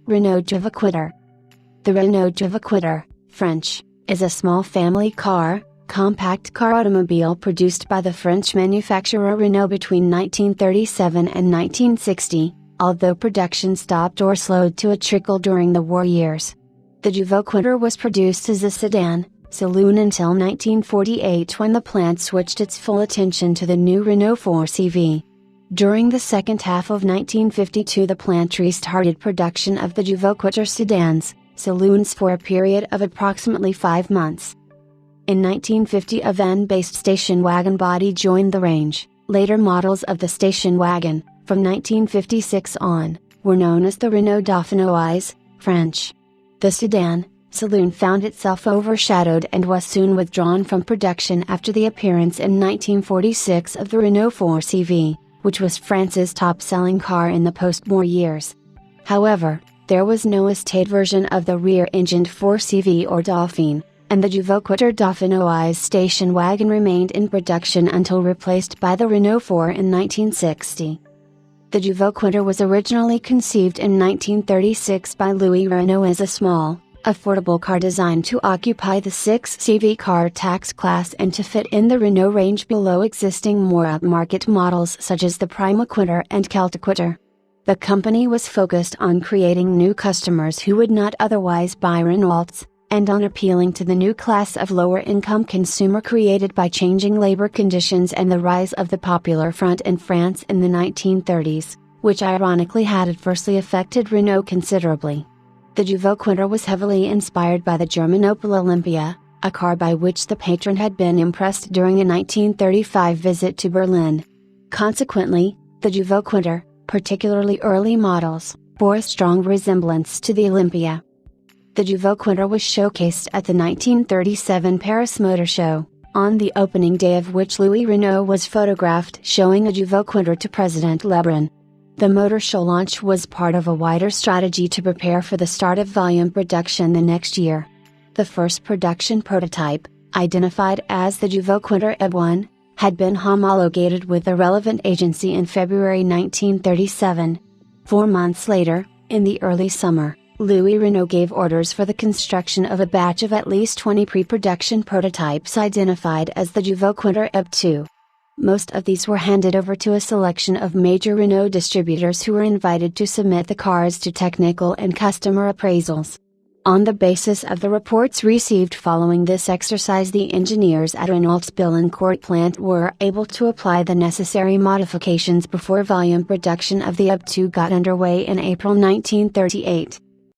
Renault Juvaquatre. The Renault Juvaquatre, French, is a small family car, compact car automobile produced by the French manufacturer Renault between 1937 and 1960, although production stopped or slowed to a trickle during the war years. The Juvaquatre was produced as a sedan, saloon until 1948 when the plant switched its full attention to the new Renault 4CV. During the second half of 1952 the plant restarted production of the Juvaquatre sedans, saloons for a period of approximately 5 months. In 1950 a van-based station wagon body joined the range. Later models of the station wagon, from 1956 on, were known as the Renault Dauphinoise, French. The sedan, saloon found itself overshadowed and was soon withdrawn from production after the appearance in 1946 of the Renault 4CV, which was France's top-selling car in the post-war years. However, there was no estate version of the rear-engined 4CV or Dauphine, and the Juvaquatre Dauphinoise station wagon remained in production until replaced by the Renault 4 in 1960. The Juvaquatre was originally conceived in 1936 by Louis Renault as a small, affordable car designed to occupy the 6CV car tax class and to fit in the Renault range below existing more upmarket models such as the Primaquatre and Celtiquatre. The company was focused on creating new customers who would not otherwise buy Renaults, and on appealing to the new class of lower-income consumer created by changing labor conditions and the rise of the Popular Front in France in the 1930s, which ironically had adversely affected Renault considerably. The Juvaquatre was heavily inspired by the German Opel Olympia, a car by which the patron had been impressed during a 1935 visit to Berlin. Consequently, the Juvaquatre, particularly early models, bore a strong resemblance to the Olympia. The Juvaquatre was showcased at the 1937 Paris Motor Show, on the opening day of which Louis Renault was photographed showing a Juvaquatre to President Lebrun. The motor show launch was part of a wider strategy to prepare for the start of volume production the next year. The first production prototype, identified as the Juvaquatre EB1, had been homologated with the relevant agency in February 1937. 4 months later, in the early summer, Louis Renault gave orders for the construction of a batch of at least 20 pre-production prototypes identified as the Juvaquatre EB2. Most of these were handed over to a selection of major Renault distributors who were invited to submit the cars to technical and customer appraisals. On the basis of the reports received following this exercise, the engineers at Renault's Billancourt plant were able to apply the necessary modifications before volume production of the EB2 got underway in April 1938.